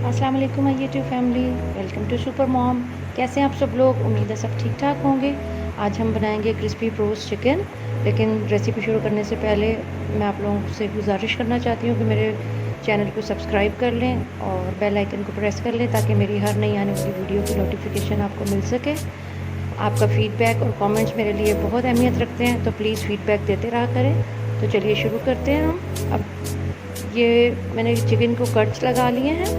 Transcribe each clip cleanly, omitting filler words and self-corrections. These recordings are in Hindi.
अस्सलाम वालेकुम my YouTube family, welcome to super mom. कैसे हैं आप सब लोग? उम्मीद है सब ठीक ठाक होंगे। आज हम बनाएंगे क्रिस्पी ब्रोस्ट चिकन। लेकिन रेसिपी शुरू करने से पहले मैं आप लोगों से गुजारिश करना चाहती हूँ कि मेरे चैनल को सब्सक्राइब कर लें और बेल आइकन को प्रेस कर लें ताकि मेरी हर नई आने वाली वीडियो की नोटिफिकेशन आपको मिल सके। आपका फ़ीडबैक और कमेंट्स मेरे लिए बहुत अहमियत रखते हैं, तो प्लीज़ फ़ीडबैक देते रहा करें। तो चलिए शुरू करते हैं हम। अब ये मैंने चिकन को कट्स लगा लिए हैं।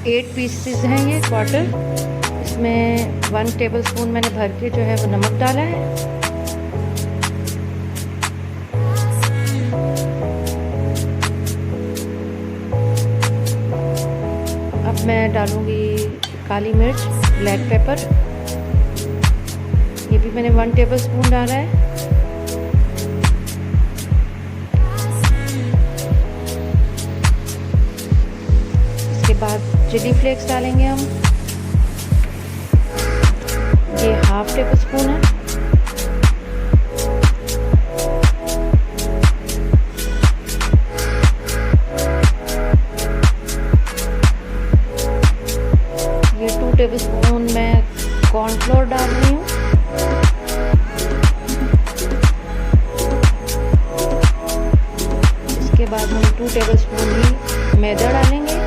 8 पीसेस हैं ये क्वार्टर। इसमें 1 टेबलस्पून मैंने भर के जो है वो नमक डाला है। अब मैं डालूँगी काली मिर्च, ब्लैक पेपर। ये भी मैंने 1 टेबलस्पून डाला है। इसके बाद चिली फ्लेक्स डालेंगे हम। ये 1/2 टेबलस्पून है। ये 2 टेबलस्पून मैं कॉर्नफ्लोर डाल रही हूँ। इसके बाद हम 2 टेबलस्पून ही मैदा डालेंगे।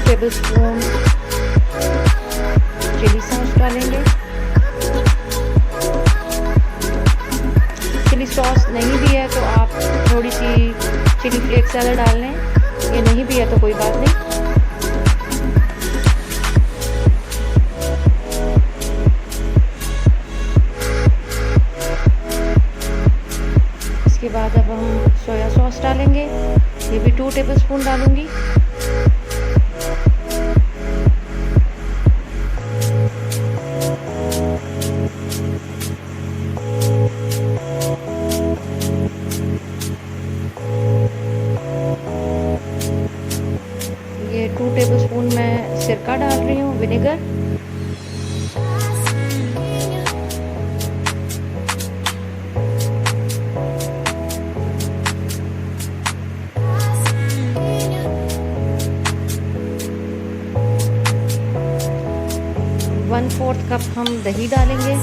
टेबलस्पून चिली सॉस डालेंगे। चिली सॉस नहीं भी है तो आप थोड़ी सी चिली फ्लेक्स ज़्यादा डाल लें। ये नहीं भी है तो कोई बात नहीं। इसके बाद अब हम सोया सॉस डालेंगे। ये भी 2 टेबलस्पून डालूंगी। ये 2 टेबलस्पून मैं सिरका डाल रही हूँ, विनेगर। वन 1/4 कप हम दही डालेंगे।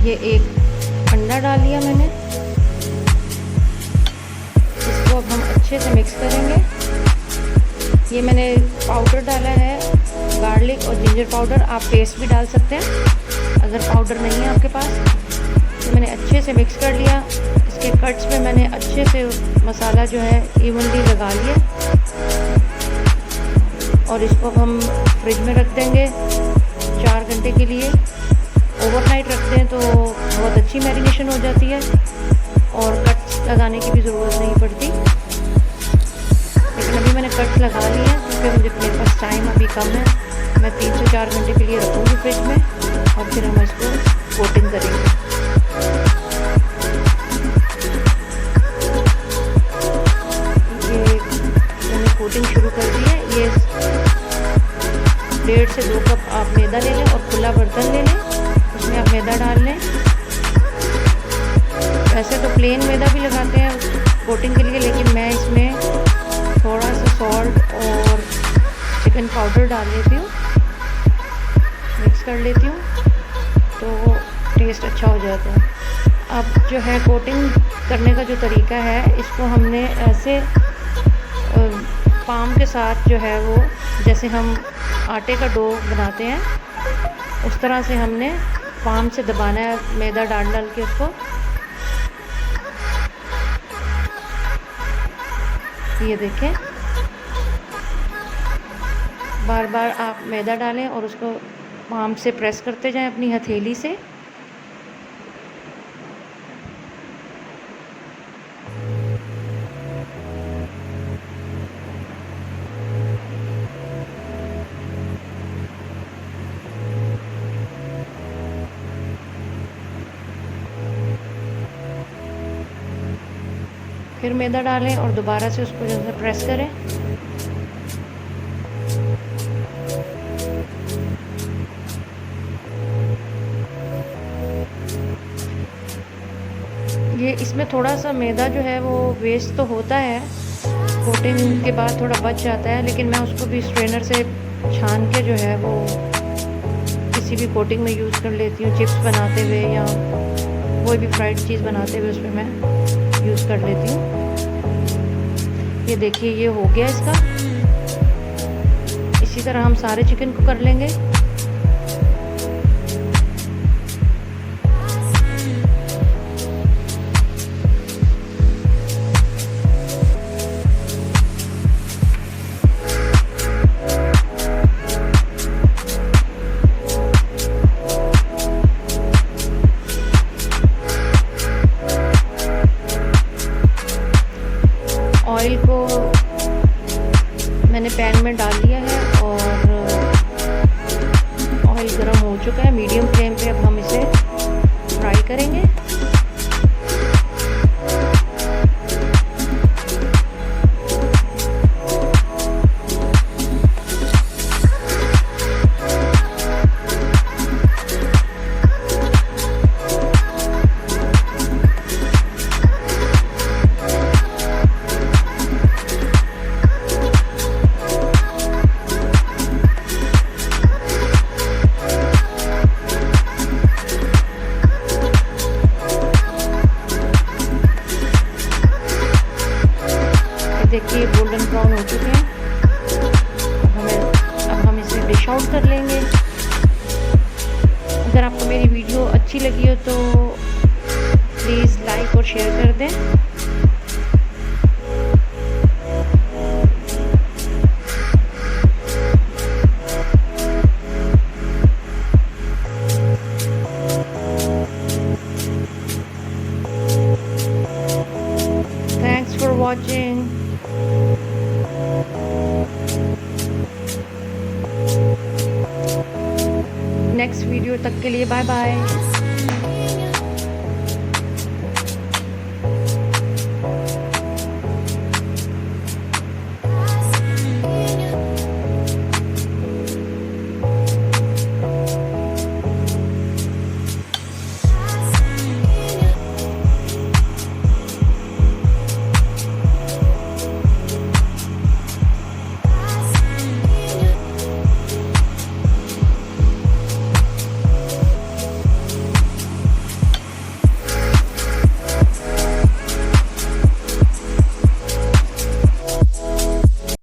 ये 1 अंडा डाल लिया मैंने। इसको अब हम अच्छे से मिक्स करेंगे। ये मैंने पाउडर डाला है, गार्लिक और जिंजर पाउडर। आप पेस्ट भी डाल सकते हैं अगर पाउडर नहीं है आपके पास। तो मैंने अच्छे से मिक्स कर लिया। इसके कट्स पे मैंने अच्छे से मसाला जो है इवनली लगा लिया और इसको हम फ्रिज में रख देंगे 4 घंटे के लिए। ओवरनाइट रखते हैं तो बहुत अच्छी मैरिनेशन हो जाती है और कट्स लगाने की भी ज़रूरत नहीं पड़ती। लेकिन अभी मैंने कट्स लगा लिए हैं क्योंकि मुझे मेरे पास टाइम अभी कम है। मैं 3 से 4 घंटे के लिए रखूँगी फ्रिज में और फिर हम इसको कोटिंग करेंगे। ये मैंने कोटिंग शुरू कर दी है। ये 1.5 से 2 कप आप मैदा ले लें और खुला बर्तन ले लें, उसमें आप मैदा डाल लें। वैसे तो प्लेन मैदा भी लगाते हैं कोटिंग के लिए, लेकिन मैं इसमें थोड़ा सा सॉल्ट और चिकन पाउडर डाल लेती हूँ, मिक्स कर लेती हूँ तो टेस्ट अच्छा हो जाता है। अब जो है कोटिंग करने का जो तरीका है, इसको हमने ऐसे पाम के साथ जो है वो, जैसे हम आटे का डो बनाते हैं उस तरह से हमने पाम से दबाना है, मैदा डाल के उसको। ये देखें, बार बार आप मैदा डालें और उसको पाम से प्रेस करते जाएं अपनी हथेली से। फिर मैदा डालें और दोबारा से उसको जो है प्रेस करें। ये इसमें थोड़ा सा मैदा जो है वो वेस्ट तो होता है, कोटिंग के बाद थोड़ा बच जाता है, लेकिन मैं उसको भी स्ट्रेनर से छान के जो है वो किसी भी कोटिंग में यूज़ कर लेती हूँ। चिप्स बनाते हुए या कोई भी फ्राइड चीज़ बनाते हुए उसमें मैं यूज़ कर लेती हूँ। ये देखिए ये हो गया इसका। इसी तरह हम सारे चिकन को कर लेंगे। ऑयल को मैंने पैन में डाल दिया है और ऑयल गर्म हो चुका है। मीडियम फ्लेम पे अब हम इसे फ्राई करेंगे। देखिए गोल्डन ब्राउन हो चुके हैं। अब हम इसे डिश आउट कर लेंगे। अगर आपको मेरी वीडियो अच्छी लगी हो तो प्लीज़ लाइक और शेयर कर दें। Thanks for watching. Next video तक के लिए बाय बाय।